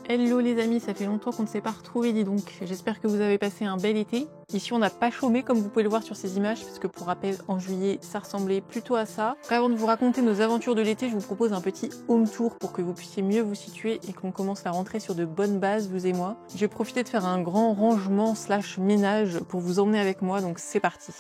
Hello les amis, ça fait longtemps qu'on ne s'est pas retrouvés, dis donc. J'espère que vous avez passé un bel été. Ici on n'a pas chômé comme vous pouvez le voir sur ces images, parce que pour rappel, en juillet, ça ressemblait plutôt à ça. Après, avant de vous raconter nos aventures de l'été, je vous propose un petit home tour pour que vous puissiez mieux vous situer et qu'on commence la rentrée sur de bonnes bases, vous et moi. Je vais profiter de faire un grand rangement / ménage pour vous emmener avec moi, donc c'est parti.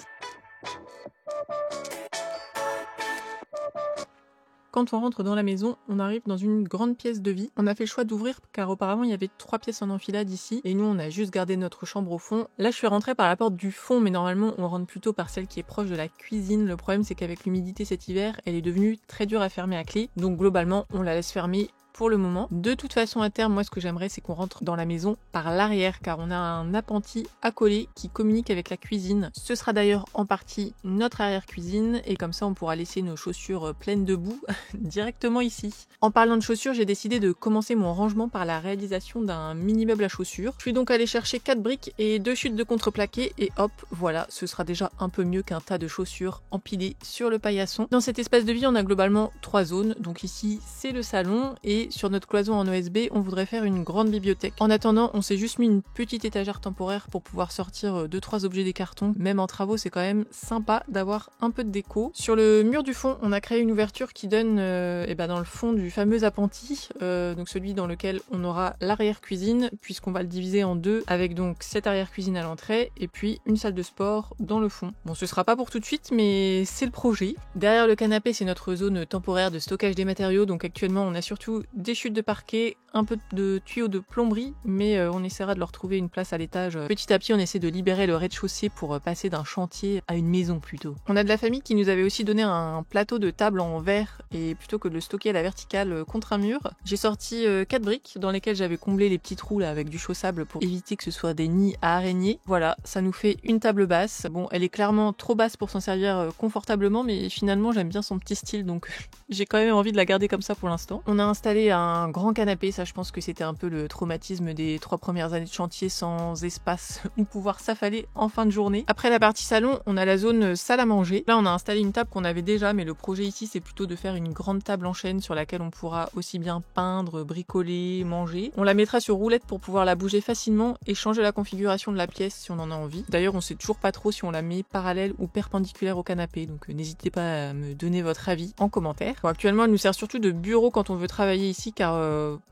Quand on rentre dans la maison, on arrive dans une grande pièce de vie. On a fait le choix d'ouvrir car auparavant il y avait 3 pièces en enfilade ici et nous on a juste gardé notre chambre au fond. Là je suis rentrée par la porte du fond mais normalement on rentre plutôt par celle qui est proche de la cuisine. Le problème c'est qu'avec l'humidité cet hiver, elle est devenue très dure à fermer à clé. Donc globalement on la laisse fermer pour le moment. De toute façon à terme, moi ce que j'aimerais c'est qu'on rentre dans la maison par l'arrière car on a un appentis accolé qui communique avec la cuisine. Ce sera d'ailleurs en partie notre arrière-cuisine et comme ça on pourra laisser nos chaussures pleines de boue directement ici. En parlant de chaussures, j'ai décidé de commencer mon rangement par la réalisation d'un mini-meuble à chaussures. Je suis donc allée chercher 4 briques et 2 chutes de contreplaqué et hop, voilà, ce sera déjà un peu mieux qu'un tas de chaussures empilées sur le paillasson. Dans cet espace de vie, on a globalement 3 zones. Donc ici, c'est le salon et sur notre cloison en OSB, on voudrait faire une grande bibliothèque. En attendant, on s'est juste mis une petite étagère temporaire pour pouvoir sortir 2-3 objets des cartons. Même en travaux, c'est quand même sympa d'avoir un peu de déco. Sur le mur du fond, on a créé une ouverture qui donne dans le fond du fameux appentis, donc celui dans lequel on aura l'arrière-cuisine, puisqu'on va le diviser en deux, avec donc cette arrière-cuisine à l'entrée, et puis une salle de sport dans le fond. Bon, ce sera pas pour tout de suite, mais c'est le projet. Derrière le canapé, c'est notre zone temporaire de stockage des matériaux, donc actuellement, on a surtout des chutes de parquet, un peu de tuyaux de plomberie, mais on essaiera de leur trouver une place à l'étage. Petit à petit, on essaie de libérer le rez-de-chaussée pour passer d'un chantier à une maison plutôt. On a de la famille qui nous avait aussi donné un plateau de table en verre, et plutôt que de le stocker à la verticale contre un mur, j'ai sorti 4 briques dans lesquelles j'avais comblé les petits trous là avec du chaussable pour éviter que ce soit des nids à araignées. Voilà, ça nous fait une table basse. Bon, elle est clairement trop basse pour s'en servir confortablement, mais finalement j'aime bien son petit style, donc j'ai quand même envie de la garder comme ça pour l'instant. On a installé un grand canapé, ça je pense que c'était un peu le traumatisme des 3 premières années de chantier sans espace où pouvoir s'affaler en fin de journée. Après la partie salon, on a la zone salle à manger. Là on a installé une table qu'on avait déjà, mais le projet ici c'est plutôt de faire une grande table en chaîne sur laquelle on pourra aussi bien peindre, bricoler, manger. On la mettra sur roulette pour pouvoir la bouger facilement et changer la configuration de la pièce si on en a envie. D'ailleurs on sait toujours pas trop si on la met parallèle ou perpendiculaire au canapé, donc n'hésitez pas à me donner votre avis en commentaire. Bon, actuellement elle nous sert surtout de bureau quand on veut travailler ici car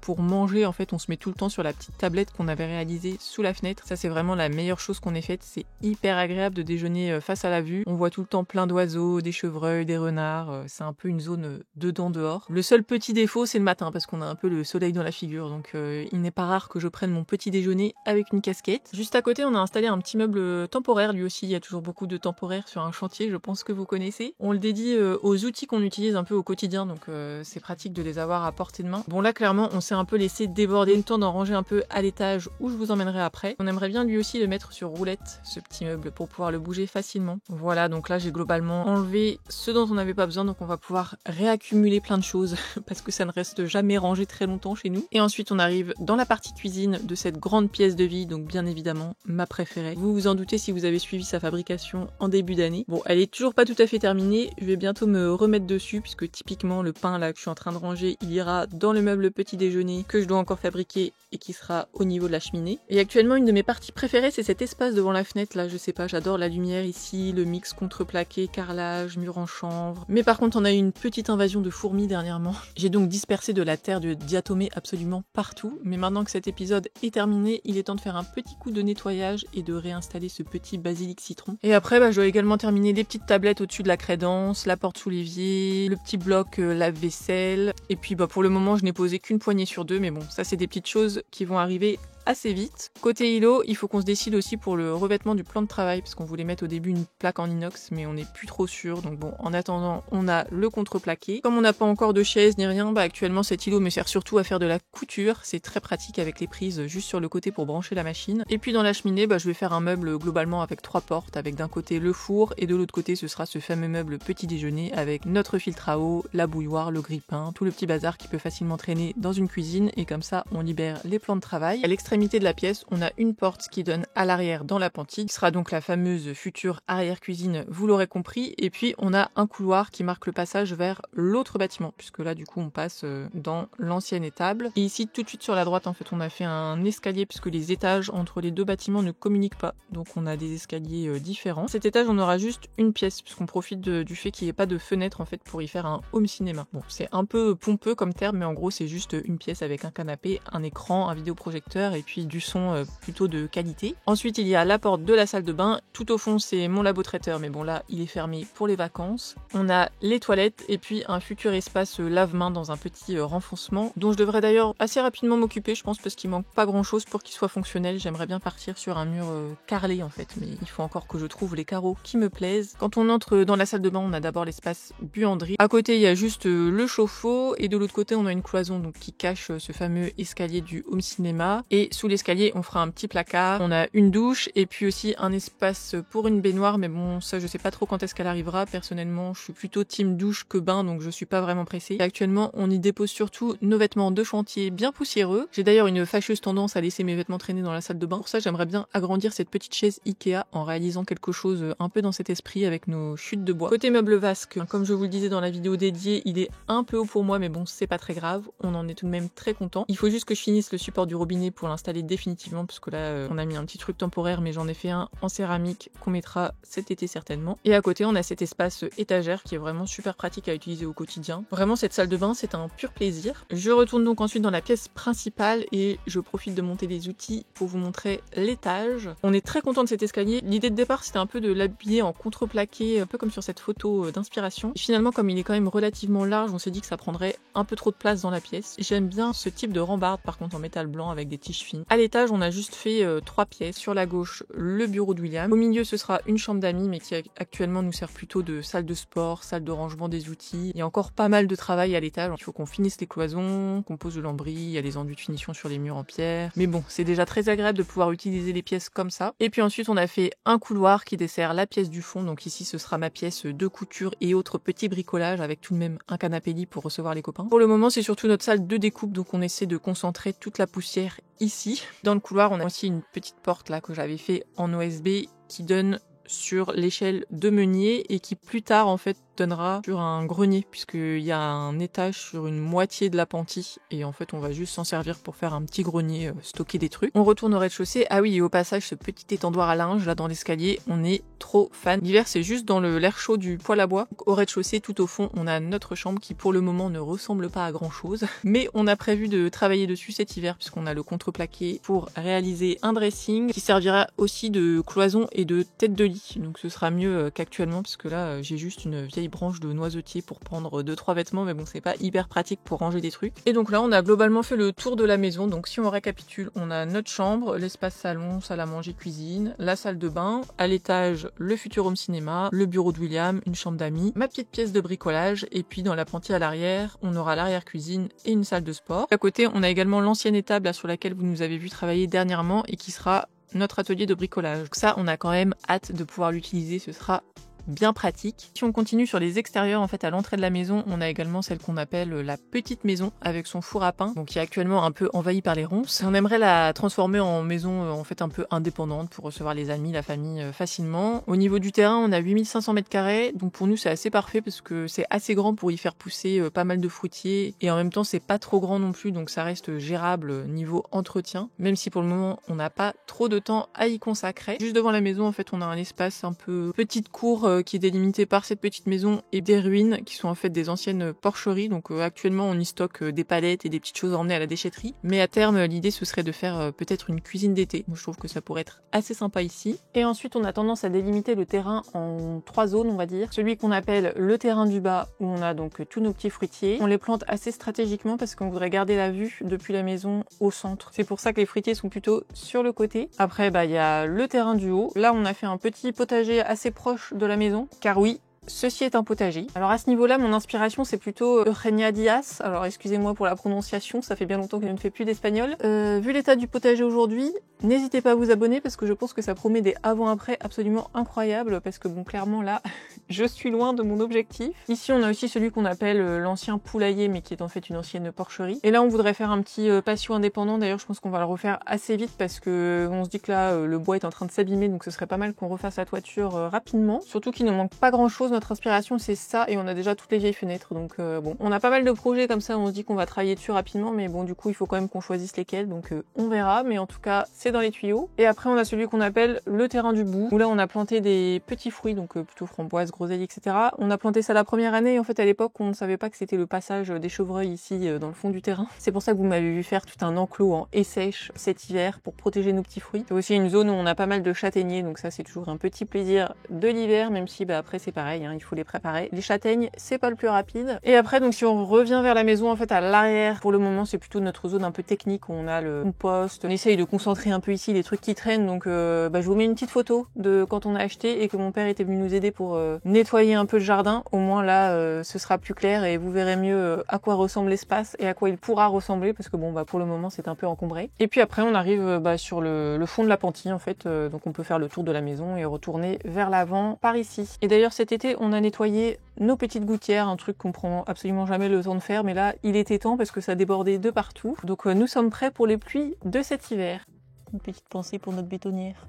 pour manger en fait on se met tout le temps sur la petite tablette qu'on avait réalisée sous la fenêtre. Ça c'est vraiment la meilleure chose qu'on ait faite, c'est hyper agréable de déjeuner face à la vue. On voit tout le temps plein d'oiseaux, des chevreuils, des renards, c'est un peu une zone dedans dehors. Le seul petit défaut c'est le matin parce qu'on a un peu le soleil dans la figure, donc il n'est pas rare que je prenne mon petit déjeuner avec une casquette. Juste à côté on a installé un petit meuble temporaire, lui aussi il y a toujours beaucoup de temporaires sur un chantier, je pense que vous connaissez. On le dédie aux outils qu'on utilise un peu au quotidien, donc c'est pratique de les avoir à portée de main. Bon là clairement on s'est un peu laissé déborder, le temps d'en ranger un peu à l'étage où je vous emmènerai après. On aimerait bien lui aussi le mettre sur roulette, ce petit meuble, pour pouvoir le bouger facilement. Voilà, donc là j'ai globalement enlevé ce dont on n'avait pas besoin, donc on va pouvoir réaccumuler plein de choses parce que ça ne reste jamais rangé très longtemps chez nous. Et ensuite on arrive dans la partie cuisine de cette grande pièce de vie, donc bien évidemment ma préférée. Vous vous en doutez si vous avez suivi sa fabrication en début d'année. Bon, elle est toujours pas tout à fait terminée, je vais bientôt me remettre dessus puisque typiquement le pain là que je suis en train de ranger, il ira dans le meuble petit déjeuner que je dois encore fabriquer et qui sera au niveau de la cheminée. Et actuellement une de mes parties préférées c'est cet espace devant la fenêtre là, je sais pas, j'adore la lumière ici, le mix contreplaqué, carrelage, mur en chanvre. Mais par contre on a eu une petite invasion de fourmis dernièrement. J'ai donc dispersé de la terre de diatomée absolument partout, mais maintenant que cet épisode est terminé, il est temps de faire un petit coup de nettoyage et de réinstaller ce petit basilic citron. Et après je dois également terminer les petites tablettes au-dessus de la crédence, la porte sous l'évier, le petit bloc lave-vaisselle, et puis pour le moment je n'ai posé qu'une poignée sur 2, mais bon ça c'est des petites choses qui vont arriver assez vite. Côté îlot, il faut qu'on se décide aussi pour le revêtement du plan de travail parce qu'on voulait mettre au début une plaque en inox mais on n'est plus trop sûr, donc bon en attendant on a le contreplaqué. Comme on n'a pas encore de chaise ni rien, actuellement cet îlot me sert surtout à faire de la couture, c'est très pratique avec les prises juste sur le côté pour brancher la machine. Et puis dans la cheminée je vais faire un meuble globalement avec 3 portes, avec d'un côté le four et de l'autre côté ce sera ce fameux meuble petit déjeuner avec notre filtre à eau, la bouilloire, le grille-pain, tout le petit bazar qui peut facilement traîner dans une cuisine et comme ça on libère les plans de travail. À l'extrémité l'extrémité de la pièce, on a une porte qui donne à l'arrière dans l'appentis, qui sera donc la fameuse future arrière-cuisine, vous l'aurez compris. Et puis on a un couloir qui marque le passage vers l'autre bâtiment, puisque là du coup on passe dans l'ancienne étable. Et ici tout de suite sur la droite en fait on a fait un escalier, puisque les étages entre les deux bâtiments ne communiquent pas, donc on a des escaliers différents. Cet étage on aura juste une pièce, puisqu'on profite du fait qu'il n'y ait pas de fenêtre en fait pour y faire un home cinéma. Bon, c'est un peu pompeux comme terme, mais en gros c'est juste une pièce avec un canapé, un écran, un vidéoprojecteur et puis du son plutôt de qualité. Ensuite il y a la porte de la salle de bain. Tout au fond c'est mon labo traiteur, mais bon là il est fermé pour les vacances. On a les toilettes et puis un futur espace lave-main dans un petit renfoncement, dont je devrais d'ailleurs assez rapidement m'occuper, je pense, parce qu'il manque pas grand chose pour qu'il soit fonctionnel. J'aimerais bien partir sur un mur carrelé en fait, mais il faut encore que je trouve les carreaux qui me plaisent. Quand on entre dans la salle de bain, on a d'abord l'espace buanderie. À côté il y a juste le chauffe-eau et de l'autre côté on a une cloison donc qui cache ce fameux escalier du home cinéma. Et sous l'escalier on fera un petit placard, on a une douche et puis aussi un espace pour une baignoire, mais bon ça je sais pas trop quand est-ce qu'elle arrivera. Personnellement je suis plutôt team douche que bain, donc je suis pas vraiment pressée. Et actuellement on y dépose surtout nos vêtements de chantier bien poussiéreux. J'ai d'ailleurs une fâcheuse tendance à laisser mes vêtements traîner dans la salle de bain. Pour ça j'aimerais bien agrandir cette petite chaise Ikea en réalisant quelque chose un peu dans cet esprit avec nos chutes de bois. Côté meuble vasque, comme je vous le disais dans la vidéo dédiée, il est un peu haut pour moi, mais bon c'est pas très grave, on en est tout de même très content. Il faut juste que je finisse le support du robinet pour l'installer définitivement, parce que là on a mis un petit truc temporaire, mais j'en ai fait un en céramique qu'on mettra cet été certainement. Et à côté on a cet espace étagère qui est vraiment super pratique à utiliser au quotidien. Vraiment cette salle de bain c'est un pur plaisir. Je retourne donc ensuite dans la pièce principale et je profite de monter les outils pour vous montrer l'étage. On est très content de cet escalier. L'idée de départ c'était un peu de l'habiller en contreplaqué, un peu comme sur cette photo d'inspiration. Et finalement comme il est quand même relativement large, on s'est dit que ça prendrait un peu trop de place dans la pièce. J'aime bien ce type de rambarde par contre en métal blanc avec des tiges fines. À l'étage on a juste fait 3 pièces. Sur la gauche le bureau de William. Au milieu ce sera une chambre d'amis, mais qui actuellement nous sert plutôt de salle de sport, salle de rangement des outils. Il y a encore pas mal de travail à l'étage. Il faut qu'on finisse les cloisons, qu'on pose le lambris, il y a des enduits de finition sur les murs en pierre. Mais bon, c'est déjà très agréable de pouvoir utiliser les pièces comme ça. Et puis ensuite on a fait un couloir qui dessert la pièce du fond. Donc ici ce sera ma pièce de couture et autres petits bricolages, avec tout de même un canapé lit pour recevoir les copains. Pour le moment c'est surtout notre salle de découpe, donc on essaie de concentrer toute la poussière ici. Dans le couloir on a aussi une petite porte là que j'avais fait en OSB qui donne sur l'échelle de meunier et qui plus tard en fait donnera sur un grenier, puisqu'il y a un étage sur une moitié de l'appentis et en fait on va juste s'en servir pour faire un petit grenier, stocker des trucs. On retourne au rez-de-chaussée. Ah oui, et au passage ce petit étendoir à linge là dans l'escalier, on est trop fan. L'hiver c'est juste dans l'air chaud du poêle à bois. Donc, au rez-de-chaussée tout au fond on a notre chambre qui pour le moment ne ressemble pas à grand chose, mais on a prévu de travailler dessus cet hiver puisqu'on a le contreplaqué pour réaliser un dressing qui servira aussi de cloison et de tête de lit. Donc ce sera mieux qu'actuellement, parce que là j'ai juste une vieille branche de noisetier pour prendre 2-3 vêtements, mais bon c'est pas hyper pratique pour ranger des trucs. Et donc là on a globalement fait le tour de la maison. Donc si on récapitule, on a notre chambre, l'espace salon, salle à manger, cuisine, la salle de bain, à l'étage le futur home cinéma, le bureau de William, une chambre d'amis, ma petite pièce de bricolage, et puis dans l'appentis à l'arrière on aura l'arrière cuisine et une salle de sport. À côté on a également l'ancienne étable là, sur laquelle vous nous avez vu travailler dernièrement et qui sera notre atelier de bricolage. Donc ça on a quand même hâte de pouvoir l'utiliser, ce sera bien pratique. Si on continue sur les extérieurs, en fait à l'entrée de la maison, on a également celle qu'on appelle la petite maison avec son four à pain, donc qui est actuellement un peu envahie par les ronces. On aimerait la transformer en maison en fait un peu indépendante pour recevoir les amis, la famille facilement. Au niveau du terrain, on a 8500 m², donc pour nous c'est assez parfait parce que c'est assez grand pour y faire pousser pas mal de fruitiers et en même temps c'est pas trop grand non plus, donc ça reste gérable niveau entretien, même si pour le moment on n'a pas trop de temps à y consacrer. Juste devant la maison en fait on a un espace un peu petite cour qui est délimité par cette petite maison et des ruines qui sont en fait des anciennes porcheries. Donc actuellement on y stocke des palettes et des petites choses à emmener à la déchetterie, mais à terme l'idée ce serait de faire peut-être une cuisine d'été. Moi je trouve que ça pourrait être assez sympa ici. Et ensuite on a tendance à délimiter le terrain en 3 zones on va dire. Celui qu'on appelle le terrain du bas, où on a donc tous nos petits fruitiers. On les plante assez stratégiquement parce qu'on voudrait garder la vue depuis la maison au centre. C'est pour ça que les fruitiers sont plutôt sur le côté. Après il y a le terrain du haut. Là on a fait un petit potager assez proche de la maison, car oui, ceci est un potager. Alors à ce niveau-là, mon inspiration c'est plutôt Eugenia Diaz. Alors excusez-moi pour la prononciation, ça fait bien longtemps que je ne fais plus d'espagnol. Vu l'état du potager aujourd'hui, n'hésitez pas à vous abonner parce que je pense que ça promet des avant-après absolument incroyables parce que bon clairement là, je suis loin de mon objectif. Ici on a aussi celui qu'on appelle l'ancien poulailler mais qui est en fait une ancienne porcherie. Et là on voudrait faire un petit patio indépendant. D'ailleurs je pense qu'on va le refaire assez vite parce que on se dit que là le bois est en train de s'abîmer donc ce serait pas mal qu'on refasse la toiture rapidement. Surtout qu'il ne manque pas grand chose, notre inspiration c'est ça et on a déjà toutes les vieilles fenêtres donc bon. On a pas mal de projets comme ça, on se dit qu'on va travailler dessus rapidement mais bon du coup il faut quand même qu'on choisisse lesquels donc on verra mais en tout cas c'est dans les tuyaux. Et après on a celui qu'on appelle le terrain du bout où là on a planté des petits fruits donc plutôt framboises, groseilles etc. On a planté ça la première année et en fait à l'époque on ne savait pas que c'était le passage des chevreuils ici dans le fond du terrain. C'est pour ça que vous m'avez vu faire tout un enclos en haie sèche cet hiver pour protéger nos petits fruits. C'est aussi une zone où on a pas mal de châtaigniers donc ça c'est toujours un petit plaisir de l'hiver même si après c'est pareil, hein, il faut les préparer. Les châtaignes c'est pas le plus rapide. Et après donc si on revient vers la maison en fait à l'arrière, pour le moment c'est plutôt notre zone un peu technique où on a le compost. On essaye de concentrer un peu ici les trucs qui traînent donc je vous mets une petite photo de quand on a acheté et que mon père était venu nous aider pour nettoyer un peu le jardin. Au moins là ce sera plus clair et vous verrez mieux à quoi ressemble l'espace et à quoi il pourra ressembler parce que bon pour le moment c'est un peu encombré. Et puis après on arrive sur le fond de la Panty en fait donc on peut faire le tour de la maison et retourner vers l'avant par ici. Et d'ailleurs cet été on a nettoyé nos petites gouttières, un truc qu'on prend absolument jamais le temps de faire mais là il était temps parce que ça débordait de partout. Donc nous sommes prêts pour les pluies de cet hiver. Une petite pensée pour notre bétonnière.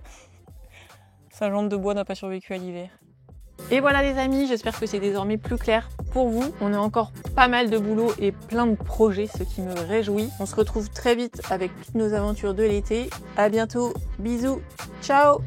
Sa jambe de bois n'a pas survécu à l'hiver. Et voilà les amis, j'espère que c'est désormais plus clair pour vous. On a encore pas mal de boulot et plein de projets, ce qui me réjouit. On se retrouve très vite avec toutes nos aventures de l'été. À bientôt, bisous, ciao!